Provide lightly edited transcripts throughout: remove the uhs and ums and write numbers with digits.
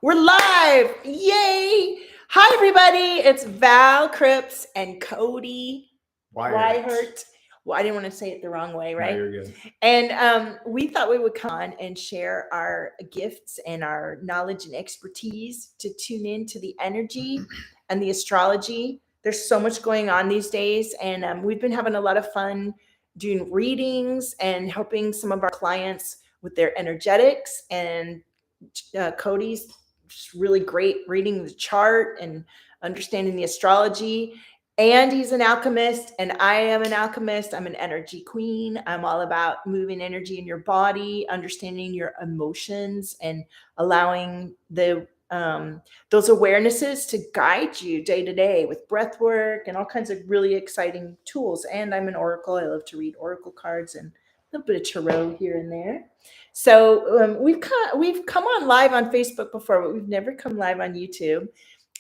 We're live. Yay. Hi, everybody. It's Val Cripps and Cody Wyhert. Well, I didn't want to say it the wrong way, No, right? you're good. And we thought we would come on and share our gifts and our knowledge and expertise to tune into the energy and the astrology. There's so much going on these days, and we've been having a lot of fun doing readings and helping some of our clients with their energetics. And Cody's just really great reading the chart and understanding the astrology. And he's an alchemist, and I am an alchemist. I'm an energy queen. I'm all about moving energy in your body, understanding your emotions, and allowing those awarenesses to guide you day to day with breath work and all kinds of really exciting tools. And I'm an oracle. I love to read oracle cards and a little bit of tarot here and there. So we've come on live on Facebook before, but we've never come live on YouTube.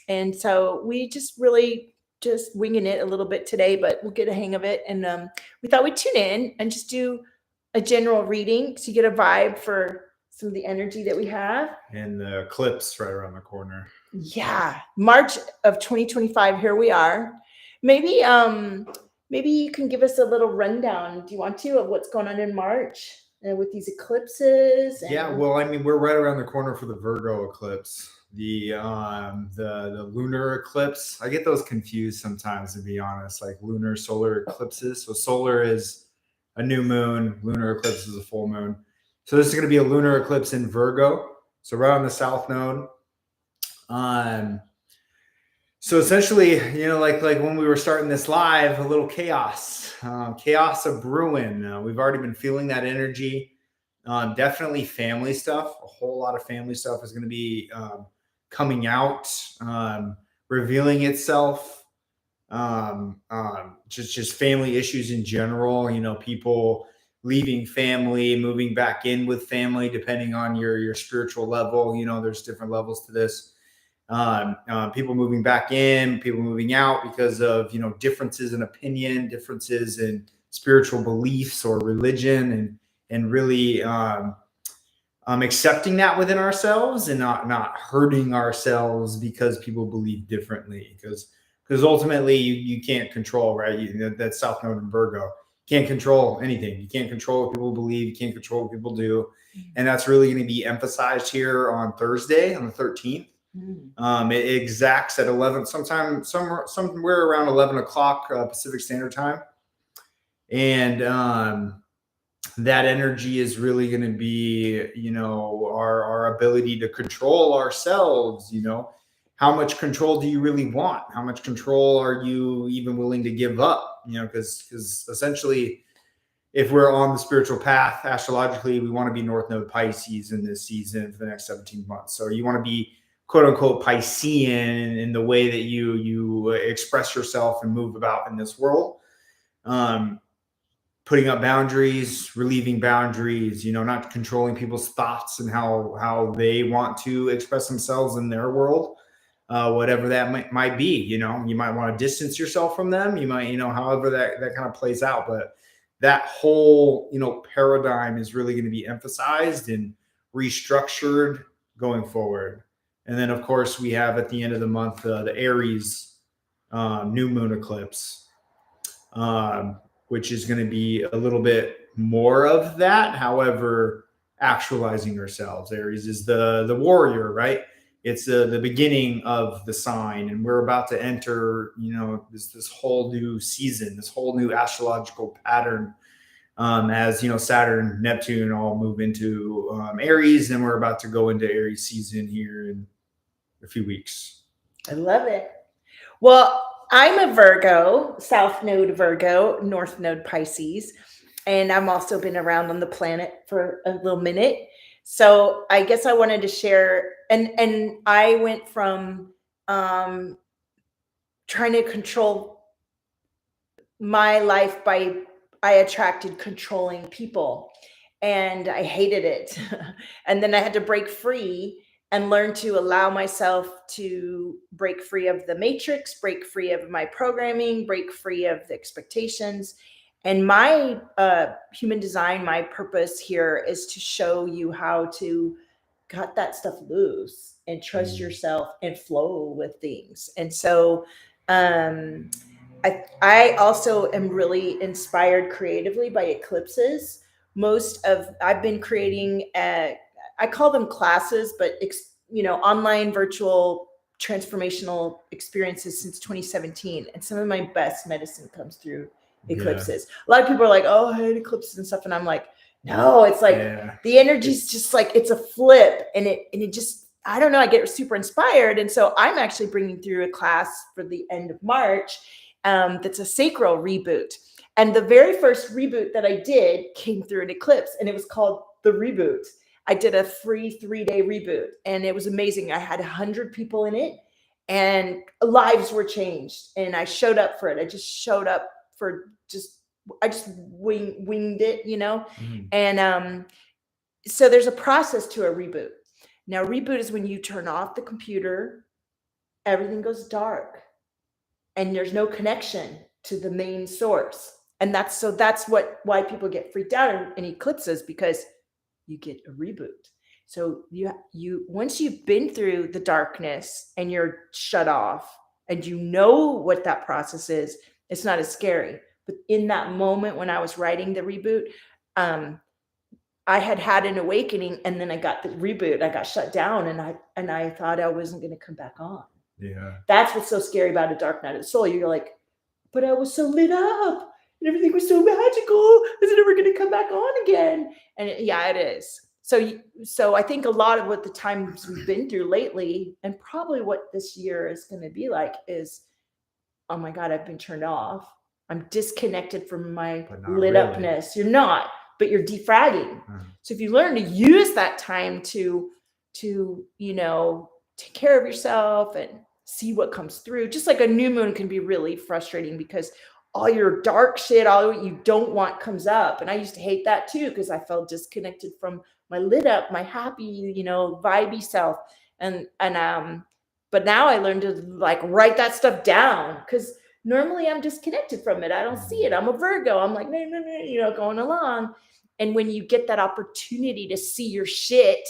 And so we just really just winging it a little bit today, but we'll get a hang of it. And we thought we'd tune in and just do a general reading so you get a vibe for some of the energy that we have. And the eclipse right around the corner. Yeah, March of 2025. Here we are. Maybe you can give us a little rundown. Do you want to of what's going on in March with these eclipses? Yeah, well, I mean, we're right around the corner for the Virgo eclipse. The lunar eclipse. I get those confused sometimes, to be honest, like lunar solar eclipses. So solar is a new moon, lunar eclipse is a full moon. So this is going to be a lunar eclipse in Virgo. So right on the south node. So essentially, like when we were starting this live, a little chaos of brewing. We've already been feeling that energy. Definitely family stuff. A whole lot of family stuff is going to be coming out, revealing itself. Just family issues in general. People leaving family, moving back in with family, depending on your spiritual level. There's different levels to this. People moving back in, people moving out because of differences in opinion, differences in spiritual beliefs or religion, and really accepting that within ourselves and not hurting ourselves because people believe differently. Because ultimately you can't control, right? That's South Node in Virgo. You can't control anything. You can't control what people believe. You can't control what people do. And that's really going to be emphasized here on Thursday, on the 13th. It exacts at 11, somewhere around 11 o'clock Pacific Standard Time. And that energy is really going to be, our ability to control ourselves. How much control do you really want? How much control are you even willing to give up? Because essentially, if we're on the spiritual path, astrologically, we want to be North Node Pisces in this season for the next 17 months. So you want to be quote unquote Piscean in the way that you express yourself and move about in this world. Putting up boundaries, relieving boundaries, not controlling people's thoughts and how they want to express themselves in their world, whatever that might be. You might want to distance yourself from them. You might, however that kind of plays out. But that whole, paradigm is really going to be emphasized and restructured going forward. And then, of course, we have at the end of the month the Aries new moon eclipse, which is going to be a little bit more of that. However, actualizing ourselves. Aries is the warrior, right? It's the beginning of the sign, and we're about to enter, this whole new season, this whole new astrological pattern. As Saturn, Neptune all move into Aries, and we're about to go into Aries season here in a few weeks. I love it. Well, I'm a Virgo, South Node Virgo, North Node Pisces, and I've also been around on the planet for a little minute. So I guess I wanted to share, and I went from trying to control my life I attracted controlling people, and I hated it. And then I had to break free and learn to allow myself to break free of the matrix, break free of my programming, break free of the expectations. And my human design, my purpose here is to show you how to cut that stuff loose and trust yourself and flow with things. And so I also am really inspired creatively by eclipses. I've been creating I call them classes, but online virtual transformational experiences since 2017. And some of my best medicine comes through eclipses. A lot of people are like, oh, I hate eclipses and stuff. And I'm like, no, it's like the energy's just like, it's a flip, and it just, I don't know, I get super inspired. And so I'm actually bringing through a class for the end of March that's a sacral reboot. And the very first reboot that I did came through an eclipse, and it was called The Reboot. I did a free 3-day reboot, and it was amazing. I had 100 people in it, and lives were changed. And I showed up for it. I just showed up for I just winged it, And so there's a process to a reboot. Now, reboot is when you turn off the computer, everything goes dark, and there's no connection to the main source. And that's why people get freaked out in eclipses, because you get a reboot. So you once you've been through the darkness and you're shut off and you know what that process is, it's not as scary. But in that moment when I was writing the reboot, I had an awakening, and then I got the reboot. I got shut down, and I thought I wasn't going to come back on. Yeah. That's what's so scary about a dark night of the soul. You're like, but I was so lit up and everything was so magical. Is it ever going to come back on again? And it is. So I think a lot of what the times we've been through lately, and probably what this year is going to be like, is, oh my God, I've been turned off. I'm disconnected from my lit upness. You're not, but you're defragging. So if you learn to use that time to take care of yourself and see what comes through, just like a new moon can be really frustrating because all your dark shit, all what you don't want comes up. And I used to hate that too, because I felt disconnected from my lit up, my happy, vibey self. But now I learned to like write that stuff down, because normally I'm disconnected from it. I don't see it. I'm a Virgo. I'm like, going along. And when you get that opportunity to see your shit,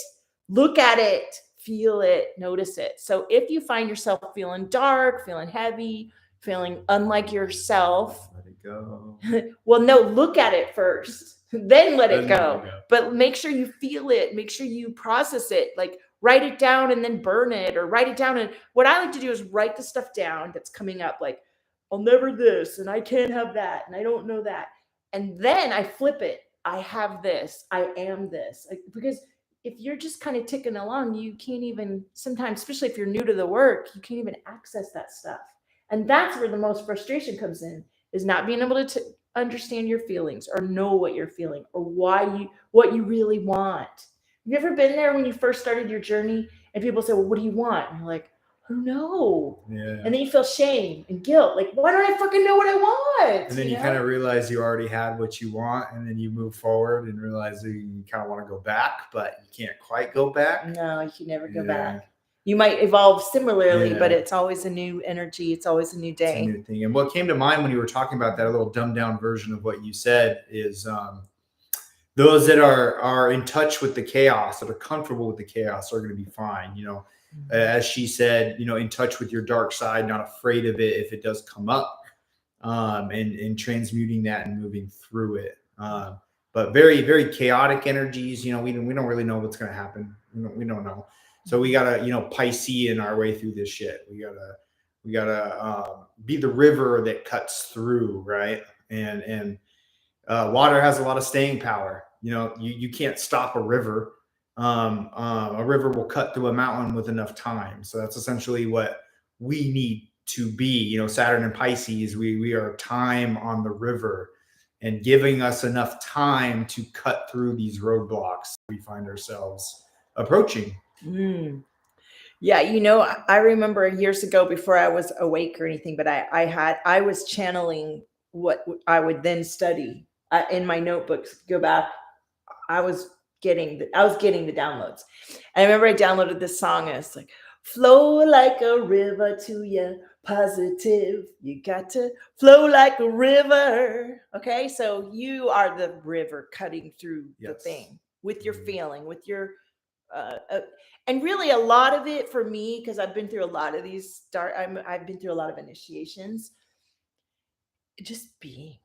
look at it, feel it, notice it. So if you find yourself feeling dark, feeling heavy, feeling unlike yourself, let it go. Well, no, look at it first, then let it go. But make sure you feel it. Make sure you process it. Like write it down and then burn it, or write it down. And what I like to do is write the stuff down that's coming up. Like, I'll never this, and I can't have that, and I don't know that. And then I flip it. I have this. I am this. Because if you're just kind of ticking along, you can't even, sometimes, especially if you're new to the work, you can't even access that stuff. And that's where the most frustration comes in, is not being able to understand your feelings, or know what you're feeling, or what you really want. Have you ever been there when you first started your journey and people say, well, what do you want? And you're like, I don't know. Yeah. And then you feel shame and guilt. Like, why don't I fucking know what I want? And then you kind of realize you already had what you want, and then you move forward and realize that you kind of want to go back, but you can't quite go back. No, you can never go back. You might evolve similarly, but it's always a new energy. It's always a new day. It's a new thing. And what came to mind when you were talking about that, a little dumbed down version of what you said, is those that are in touch with the chaos, that are comfortable with the chaos, are going to be fine. As she said, in touch with your dark side, not afraid of it if it does come up, and transmuting that and moving through it. But very, very chaotic energies, we don't really know what's going to happen. We don't know. So we gotta, Piscean our way through this shit. We gotta be the river that cuts through, right? And water has a lot of staying power. You can't stop a river. A river will cut through a mountain with enough time. So that's essentially what we need to be. Saturn and Pisces, we are time on the river, and giving us enough time to cut through these roadblocks we find ourselves approaching. Yeah, I remember years ago, before I was awake or anything, but I was channeling what I would then study in my notebooks. Go back, I was getting the downloads. And I remember I downloaded this song, and it's like, flow like a river to your positive. You got to flow like a river. Okay, so you are the river cutting through the thing with your feeling, with your and really a lot of it for me, because I've been through a lot of these I've been through a lot of initiations, just being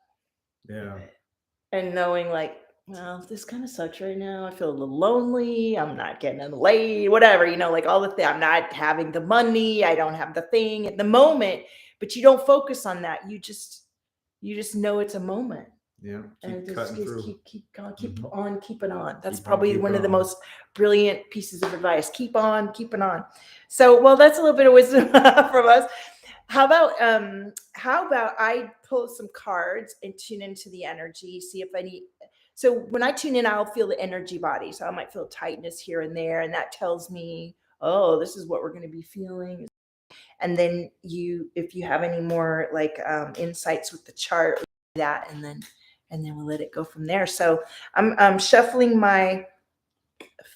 Yeah. and knowing like, well, this kind of sucks right now. I feel a little lonely. I'm not getting laid, whatever, like all the things. I'm not having the money. I don't have the thing at the moment, but you don't focus on that. You just know it's a moment. Yeah. And Keep just cutting through. keep on keeping on. That's Keep on probably one keeping of the on. most brilliant pieces of advice. Keep on keeping on. So, well, that's a little bit of wisdom from us. How about I pull some cards and tune into the energy, see if any. So when I tune in, I'll feel the energy body. So I might feel tightness here and there, and that tells me, oh, this is what we're going to be feeling. And then if you have any more like insights with the chart, that, and then we'll let it go from there. So I'm shuffling my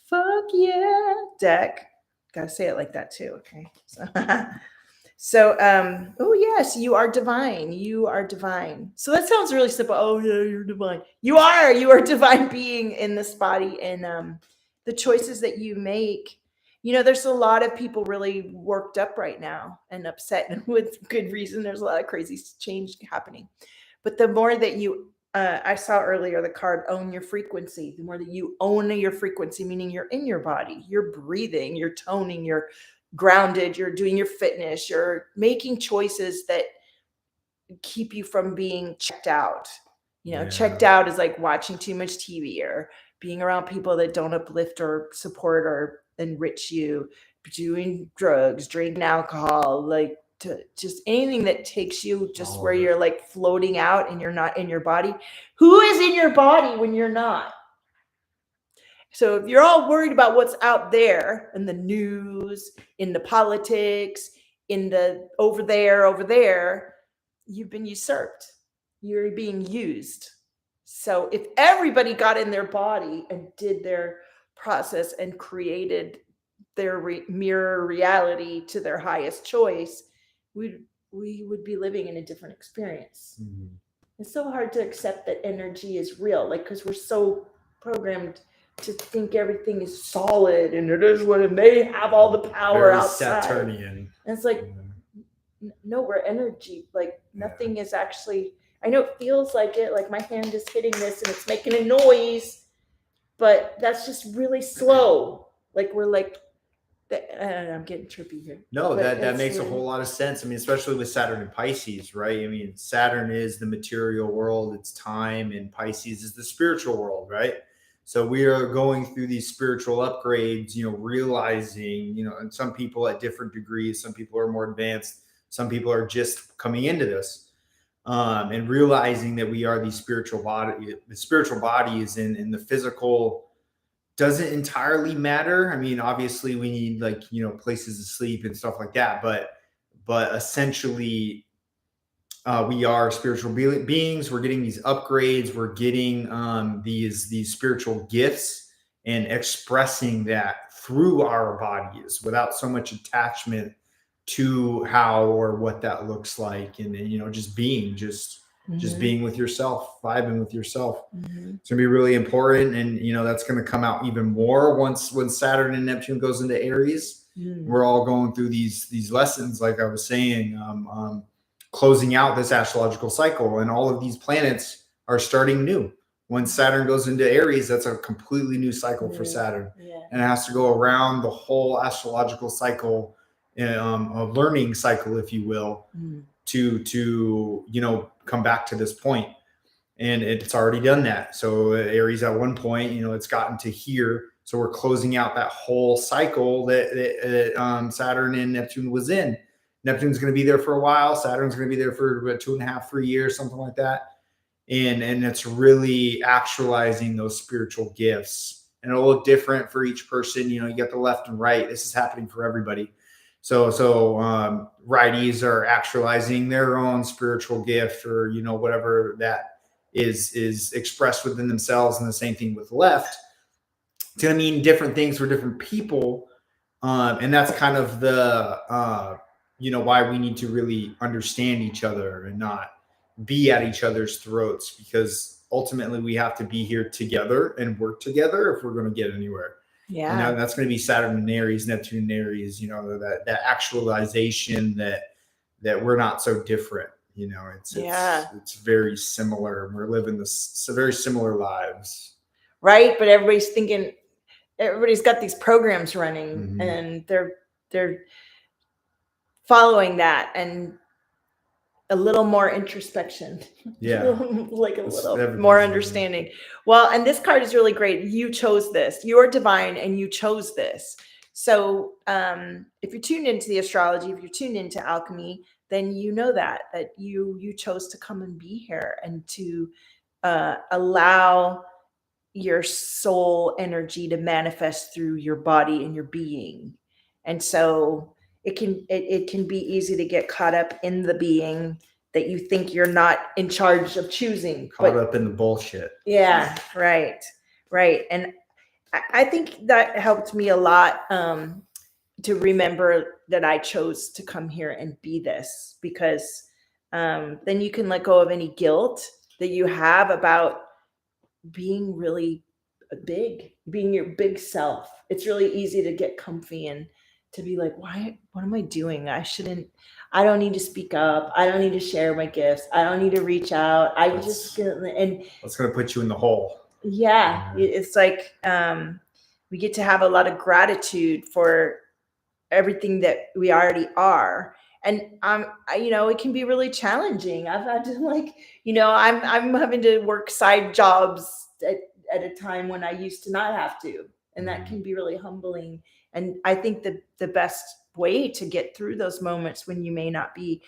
fuck yeah deck. Gotta say it like that too. Okay. So, oh yes, you are divine. You are divine. So that sounds really simple. Oh yeah, you're divine. You are divine being in this body, and the choices that you make. There's a lot of people really worked up right now and upset, and with good reason. There's a lot of crazy change happening. But the more that I saw earlier the card own your frequency. The more that you own your frequency, meaning you're in your body, you're breathing, you're toning, you're grounded, you're doing your fitness, you're making choices that keep you from being checked out. Checked out is like watching too much TV or being around people that don't uplift or support or enrich you, doing drugs, drinking alcohol, like to just anything that takes you just where you're like floating out and you're not in your body. Who is in your body when you're not? So if you're all worried about what's out there in the news, in the politics, in the over there, you've been usurped. You're being used. So if everybody got in their body and did their process and created their mirror reality to their highest choice, we would be living in a different experience. Mm-hmm. It's so hard to accept that energy is real, like, because we're so programmed to think everything is solid and it is what, and they have all the power very outside. Saturnian. And it's like, no, we're energy. Like nothing is actually. I know it feels like it, like my hand is hitting this and it's making a noise, but that's just really slow. Like we're like, I'm getting trippy here. No, that makes a whole lot of sense. I mean, especially with Saturn and Pisces, right? I mean, Saturn is the material world, it's time, and Pisces is the spiritual world, right? So we are going through these spiritual upgrades, realizing, and some people at different degrees, some people are more advanced, some people are just coming into this, and realizing that we are these spiritual body. The spiritual body is in the physical. Doesn't entirely matter. I mean, obviously we need places to sleep and stuff like that, but essentially we are spiritual beings. We're getting these upgrades. We're getting these spiritual gifts and expressing that through our bodies without so much attachment to how or what that looks like. And just being, just being with yourself, vibing with yourself. Mm-hmm. It's gonna be really important, and that's gonna come out even more when Saturn and Neptune goes into Aries. We're all going through these lessons, like I was saying, closing out this astrological cycle, and all of these planets are starting new. When Saturn goes into Aries, that's a completely new cycle for Saturn, and it has to go around the whole astrological cycle, a learning cycle, if you will, to come back to this point. And it's already done that. So Aries at one point, it's gotten to here. So we're closing out that whole cycle that Saturn and Neptune was in. Neptune's going to be there for a while. Saturn's going to be there for about 2.5, 3 years, something like that. And it's really actualizing those spiritual gifts. And it'll look different for each person. You get the left and right. This is happening for everybody. So righties are actualizing their own spiritual gift, or whatever that is expressed within themselves, and the same thing with left. It's going to mean different things for different people, and that's kind of the why we need to really understand each other and not be at each other's throats, because ultimately we have to be here together and work together if we're going to get anywhere. Yeah. that's going to be Saturn and Aries, Neptune and Aries, that actualization that we're not so different. It's very similar. We're living very similar lives. Right. But everybody's got these programs running, and they're following that, and a little more introspection. Yeah. Like a little more understanding. Well, and this card is really great. You chose this. You're divine and you chose this. So if you're tuned into the astrology, if you're tuned into alchemy, then you know that you chose to come and be here and to allow your soul energy to manifest through your body and your being. And so it can be easy to get caught up in the being that you think you're not in charge of choosing. Caught up in the bullshit. Yeah, right. And I think that helped me a lot to remember that I chose to come here and be this, because then you can let go of any guilt that you have about being really big, being your big self. It's really easy to get comfy and to be like, what am I doing? I don't need to speak up. I don't need to share my gifts. I don't need to reach out. That's going to put you in the hole. Yeah. It's like, we get to have a lot of gratitude for everything that we already are. And it can be really challenging. I've had to I'm having to work side jobs at a time when I used to not have to. And that can be really humbling. And I think the best way to get through those moments when you may not be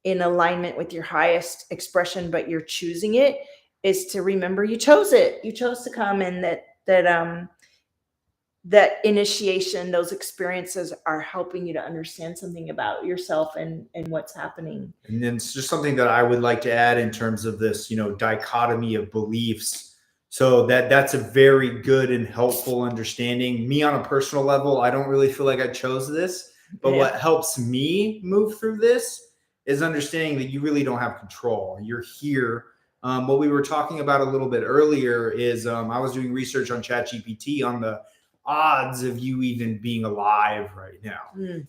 in alignment with your highest expression, but you're choosing it, is to remember you chose it. You chose to come, and that initiation, those experiences are helping you to understand something about yourself and what's happening. And then it's just something that I would like to add in terms of this, dichotomy of beliefs. So that's a very good and helpful understanding. Me on a personal level, I don't really feel like I chose this, but what helps me move through this is understanding that you really don't have control. You're here. What we were talking about a little bit earlier is I was doing research on ChatGPT on the odds of you even being alive right now.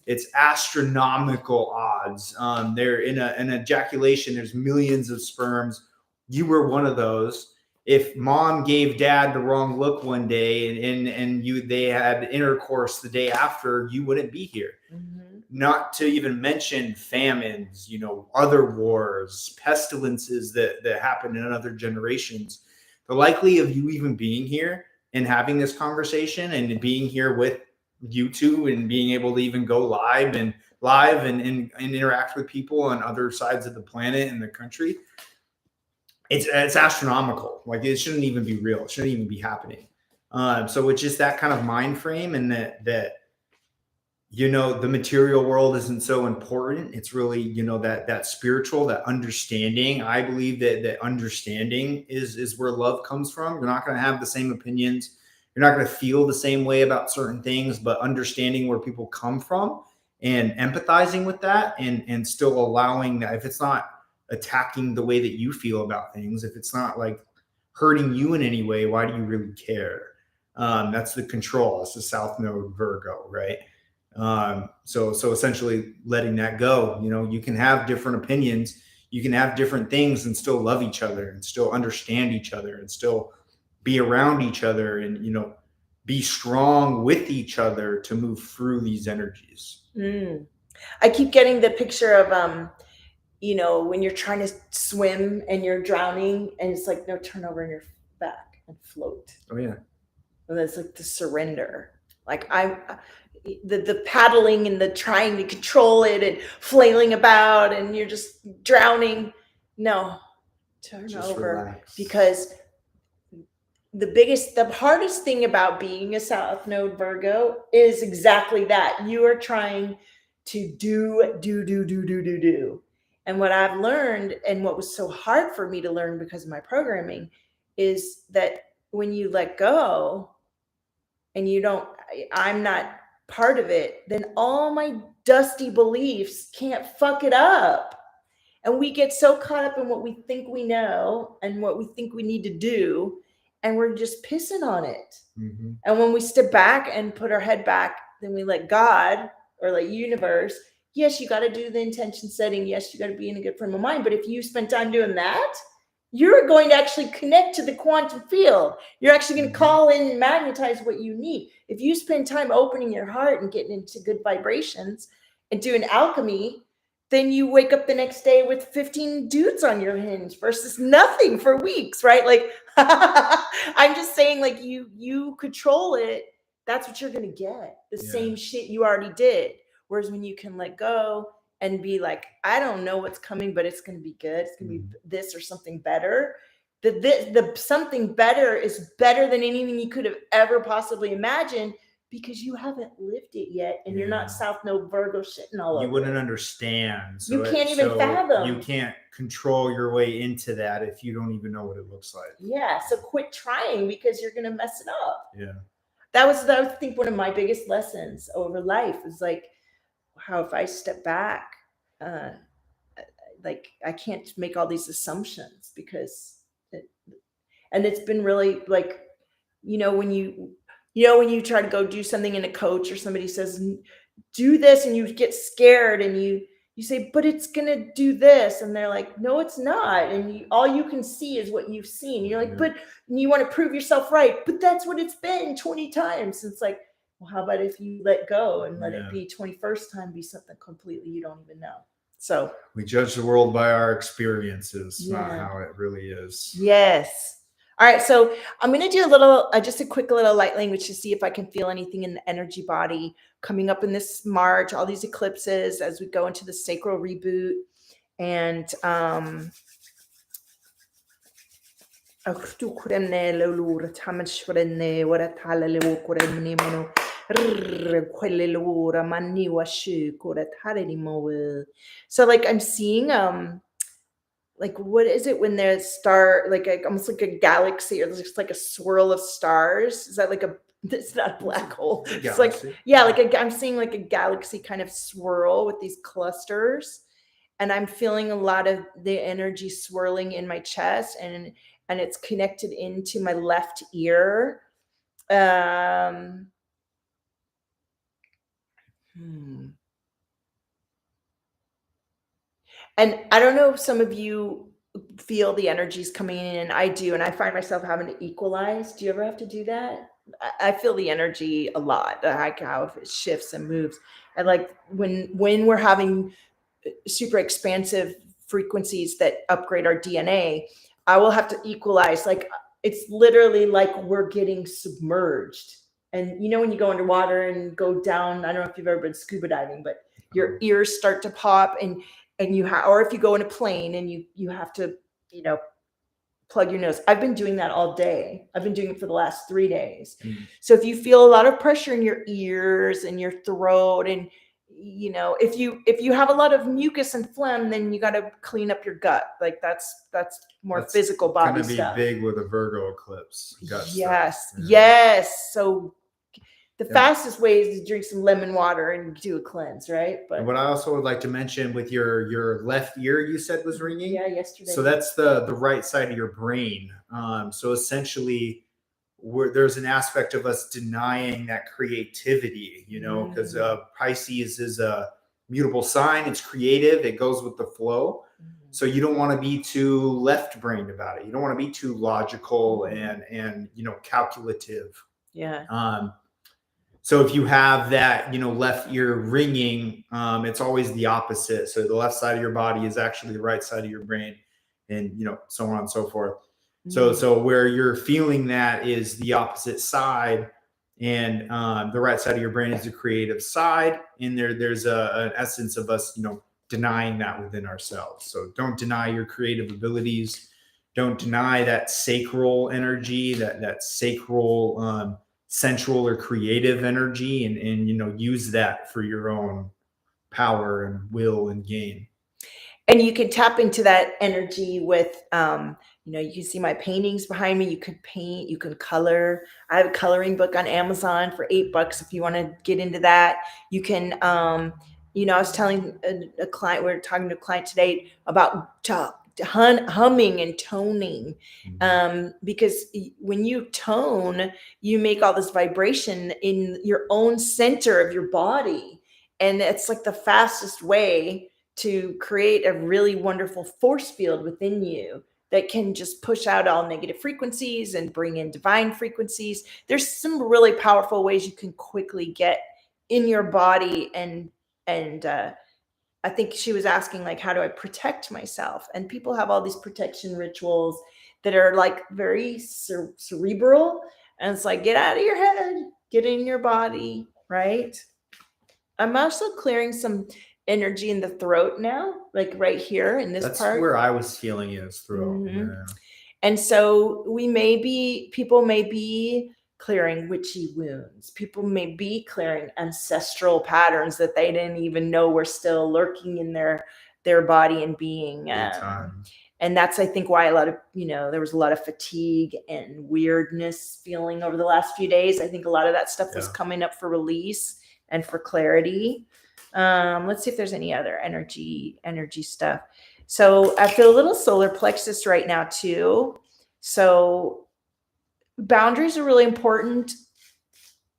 It's astronomical odds. They're in an ejaculation, there's millions of sperms. You were one of those. If mom gave dad the wrong look one day and they had intercourse the day after, you wouldn't be here. Not to even mention famines, other wars, pestilences that happened in other generations. The likelihood of you even being here and having this conversation and being here with you two and being able to even go live and interact with people on other sides of the planet and the country, it's astronomical. Like, it shouldn't even be real. It shouldn't even be happening. So it's just that kind of mind frame, and that the material world isn't so important. It's really, that spiritual, that understanding. I believe that understanding is where love comes from. You're not going to have the same opinions. You're not going to feel the same way about certain things, but understanding where people come from and empathizing with that, and still allowing that, if it's not attacking the way that you feel about things, if it's not like hurting you in any way, why do you really care? That's the control. That's the South Node Virgo, right? So essentially letting that go. You can have different opinions, you can have different things, and still love each other, and still understand each other, and still be around each other, and be strong with each other to move through these energies. I keep getting the picture of when you're trying to swim and you're drowning, and it's like, no, turn over on your back and float. Oh yeah. And that's like the surrender. Like, the paddling and the trying to control it and flailing about, and you're just drowning. No, turn just over. Relax. Because the hardest thing about being a South Node Virgo is exactly that. You are trying to do. And what I've learned, and what was so hard for me to learn because of my programming, is that when you let go and I'm not part of it, then all my dusty beliefs can't fuck it up. And we get so caught up in what we think we know and what we think we need to do. and we're just pissing on it. Mm-hmm. And when we step back and put our head back, then we let God or let universe. Yes, you got to do the intention setting. Yes, you got to be in a good frame of mind. But if you spend time doing that, you're going to actually connect to the quantum field. You're actually going to call in and magnetize what you need. If you spend time opening your heart and getting into good vibrations and doing alchemy, then you wake up the next day with 15 dudes on your hinge versus nothing for weeks, right? Like, I'm just saying, like, you control it. That's what you're going to get. The same shit you already did. Whereas when you can let go and be like, I don't know what's coming, but it's going to be good. It's going to be this or something better. The something better is better than anything you could have ever possibly imagined, because you haven't lived it yet, and you're not South Node Virgo shitting all over. You wouldn't understand. So you can't even fathom. You can't control your way into that if you don't even know what it looks like. Yeah. So quit trying, because you're going to mess it up. Yeah. That was, I think, one of my biggest lessons over life is like, how if I step back, like I can't make all these assumptions, because and it's been really like, when you try to go do something in a coach or somebody says, do this, and you get scared and you say, but it's going to do this. And they're like, no, it's not. And all you can see is what you've seen. And you're like, but you want to prove yourself right. But that's what it's been 20 times. It's like, well, how about if you let go and let it be 21st time be something completely you don't even know? So we judge the world by our experiences, not how it really is. Yes. All right. So I'm going to do just a quick little light language to see if I can feel anything in the energy body coming up in this March, all these eclipses as we go into the sacral reboot. And, so like I'm seeing like, what is it when there's star, like almost like a galaxy, or there's just like a swirl of stars? Is that like it's not a black hole. It's like, I'm seeing like a galaxy kind of swirl with these clusters, and I'm feeling a lot of the energy swirling in my chest, and it's connected into my left ear. And I don't know if some of you feel the energies coming in, and I do, and I find myself having to equalize. Do you ever have to do that? I feel the energy a lot, like how it shifts and moves. And like when we're having super expansive frequencies that upgrade our DNA, I will have to equalize. Like it's literally like we're getting submerged. And when you go underwater and go down, I don't know if you've ever been scuba diving, but your ears start to pop, and you or if you go in a plane and you have to, plug your nose. I've been doing that all day. I've been doing it for the last 3 days. So if you feel a lot of pressure in your ears and your throat, and if you have a lot of mucus and phlegm, then you got to clean up your gut. Like that's more physical body stuff. Gonna be big with a Virgo eclipse. Yes. So the fastest way is to drink some lemon water and do a cleanse, right? But what I also would like to mention, with your left ear, you said was ringing. Yeah, yesterday. So that's the right side of your brain. So essentially, there's an aspect of us denying that creativity, because Pisces is a mutable sign. It's creative. It goes with the flow. So you don't want to be too left-brained about it. You don't want to be too logical and calculative. Yeah. So if you have that, left ear ringing, it's always the opposite. So the left side of your body is actually the right side of your brain, and so on and so forth. So where you're feeling that is the opposite side, and the right side of your brain is the creative side. And there's an essence of us, denying that within ourselves. So don't deny your creative abilities. Don't deny that sacral energy, that sacral, central or creative energy, and use that for your own power and will and gain. And you can tap into that energy with you can see my paintings behind me. You can paint, you can color. I have a coloring book on Amazon for $8 if you want to get into that. You can I was telling a client, we were talking to a client today about humming and toning, Mhm. because when you tone, you make all this vibration in your own center of your body, and it's like the fastest way to create a really wonderful force field within you that can just push out all negative frequencies and bring in divine frequencies. There's some really powerful ways you can quickly get in your body, and I think she was asking, like, how do I protect myself? And people have all these protection rituals that are like very cerebral. And it's like, get out of your head, get in your body, right? I'm also clearing some energy in the throat now, like right here in this That's part. where I was feeling it, is through. Mhm. Yeah. And so people may be clearing witchy wounds. People may be clearing ancestral patterns that they didn't even know were still lurking in their body and being. Big time. And that's, I think, why a lot of, there was a lot of fatigue and weirdness feeling over the last few days. I think a lot of that stuff was Yeah. coming up for release and for clarity. Let's see if there's any other energy stuff. So I feel a little solar plexus right now too. So boundaries are really important.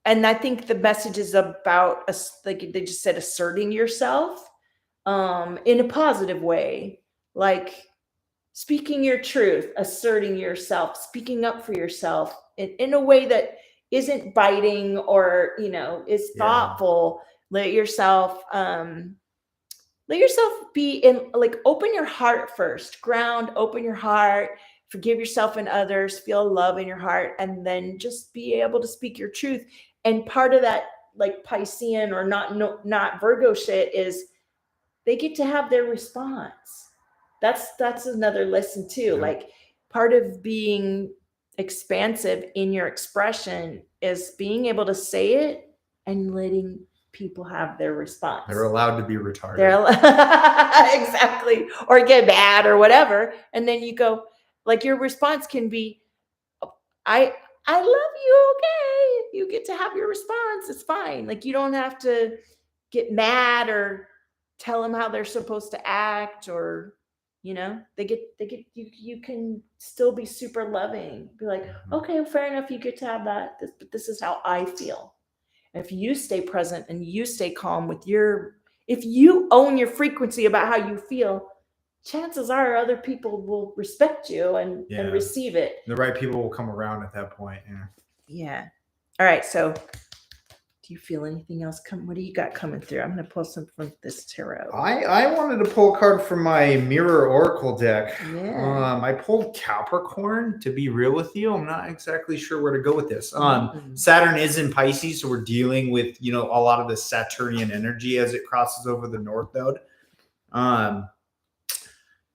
And I think the message is about us, like they just said, asserting yourself in a positive way, like speaking your truth, asserting yourself, speaking up for yourself in a way that isn't biting or, is Yeah. thoughtful. Let yourself be in, like, open your heart first, ground, open your heart, forgive yourself and others, feel love in your heart, and then just be able to speak your truth. And part of that, like Piscean or not Virgo shit, is they get to have their response. That's another lesson too. Yeah. Like, part of being expansive in your expression is being able to say it and letting people have their response. They're allowed to be retarded. Exactly, or get mad or whatever, and then you go, like, your response can be, I love you. Okay, you get to have your response. It's fine. Like, you don't have to get mad or tell them how they're supposed to act, or they get you can still be super loving, be like, okay, well, fair enough, you get to have that, but this is how I feel. And if you stay present and you stay calm with if you own your frequency about how you feel, chances are other people will respect you and receive it. The right people will come around at that point. Yeah. All right, so do you feel anything else come? What do you got coming through? I'm going to pull some from this tarot. I wanted to pull a card from my Mirror Oracle deck. Yeah. I pulled Capricorn, to be real with you. I'm not exactly sure where to go with this. Saturn is in Pisces, so we're dealing with, a lot of the Saturnian energy as it crosses over the North Node.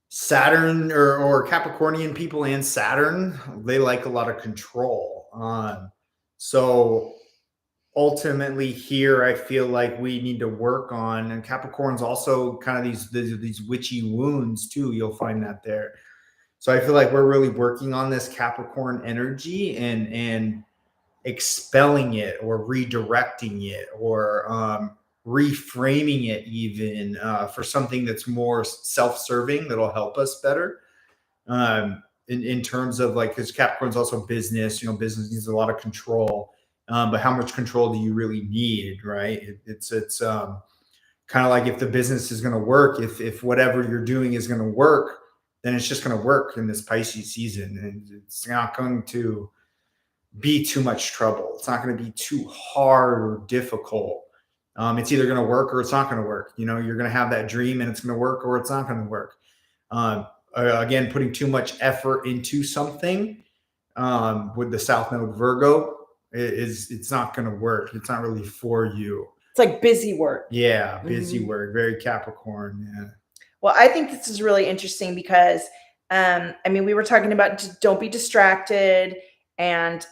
Saturn or Capricornian people and Saturn, they like a lot of control. So ultimately here, I feel like we need to work on, and Capricorn's also kind of these witchy wounds too. You'll find that there. So I feel like we're really working on this Capricorn energy and expelling it or redirecting it or reframing it even for something that's more self-serving, that'll help us better. In terms of, like, because Capricorn's also business, business needs a lot of control. But how much control do you really need, right? It's kind of like, if the business is going to work, if whatever you're doing is going to work, then it's just going to work in this Pisces season. And it's not going to be too much trouble. It's not going to be too hard or difficult. It's either going to work or it's not going to work. You're going to have that dream and it's going to work, or it's not going to work. Again, putting too much effort into something with the South Node Virgo, it's not going to work. It's not really for you. It's like busy work. Yeah, busy work. Very Capricorn. Yeah. Well, I think this is really interesting because, we were talking about don't be distracted, and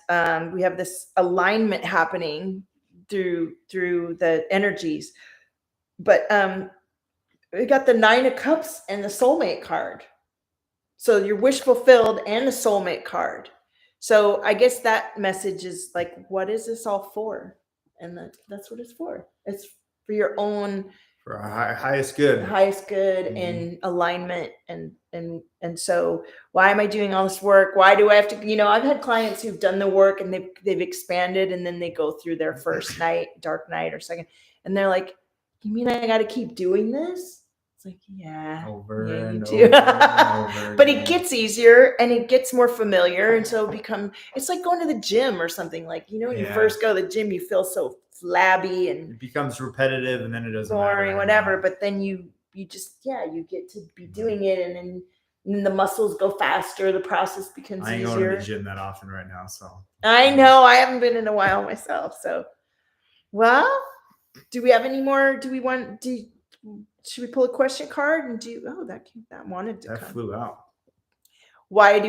we have this alignment happening through the energies. But we got the Nine of Cups and the Soulmate card. So your wish fulfilled and the Soulmate card. So I guess that message is like, what is this all for? And that's what it's for. It's for your own For our highest good. highest good Mhm. and alignment. And so why am I doing all this work? Why do I have to, I've had clients who've done the work and they've expanded, and then they go through their first night, dark night or second, and they're like, you mean I got to keep doing this? It's like, yeah, Over you and do. over and over But again. it gets easier and it gets more familiar. And so it's like going to the gym or something. Like, when you Yeah. first go to the gym, you feel so flabby and It becomes repetitive, and then it doesn't boring, matter whatever. anymore. But then you just, you get to be doing it, and then the muscles go faster. The process becomes I ain't easier. going to the gym that often right now, so. I know, I haven't been in a while myself. So, well, do we have any more? Should we pull a question card and that wanted to That come. flew out. Why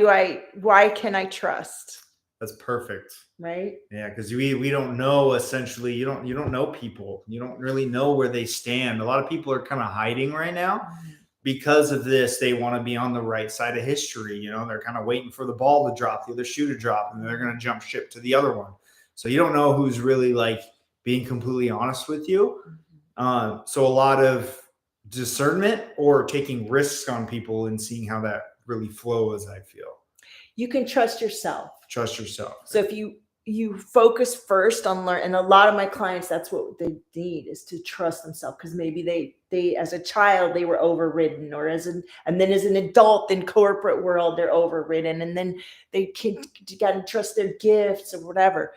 can I trust? That's perfect. Right? Yeah, because we don't know, essentially. You don't know people. You don't really know where they stand. A lot of people are kind of hiding right now because of this. They want to be on the right side of history. They're kind of waiting for the ball to drop, the other shoe to drop, and they're going to jump ship to the other one. So you don't know who's really like being completely honest with you. So a lot of discernment or taking risks on people and seeing how that really flows, I feel. You can trust yourself. Trust yourself. So if you focus first on learn, and a lot of my clients, that's what they need, is to trust themselves, because maybe they as a child they were overridden, or and then as an adult in corporate world they're overridden, and then they got to trust their gifts or whatever.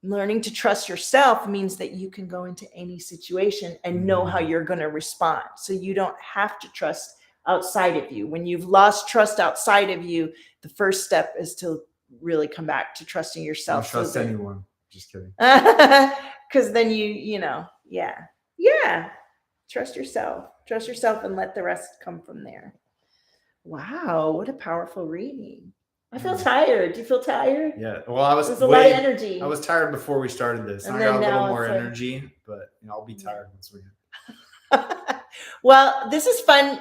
Learning to trust yourself means that you can go into any situation and know how you're going to respond. So you don't have to trust outside of you. When you've lost trust outside of you, the first step is to really come back to trusting yourself. Don't trust anyone. Just kidding. Because then trust yourself and let the rest come from there. Wow, what a powerful reading. I feel tired. Do you feel tired? Yeah. Well, there's a lot of energy. I was tired before we started this. And I got a little now more it's like- energy, but I'll be tired once we Well, this is fun.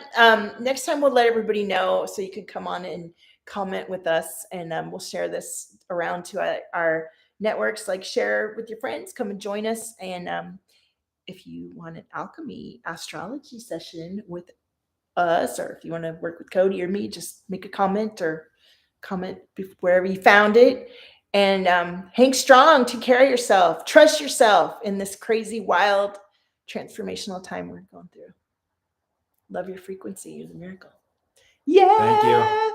Next time we'll let everybody know, so you can come on and comment with us, and we'll share this around to our networks. Like, share with your friends, come and join us. And if you want an alchemy astrology session with us, or if you want to work with Cody or me, just make a comment wherever you found it. And hang strong, take care of yourself, trust yourself in this crazy, wild, transformational time we're going through. Love your frequency. You're the miracle. Yeah. Thank you.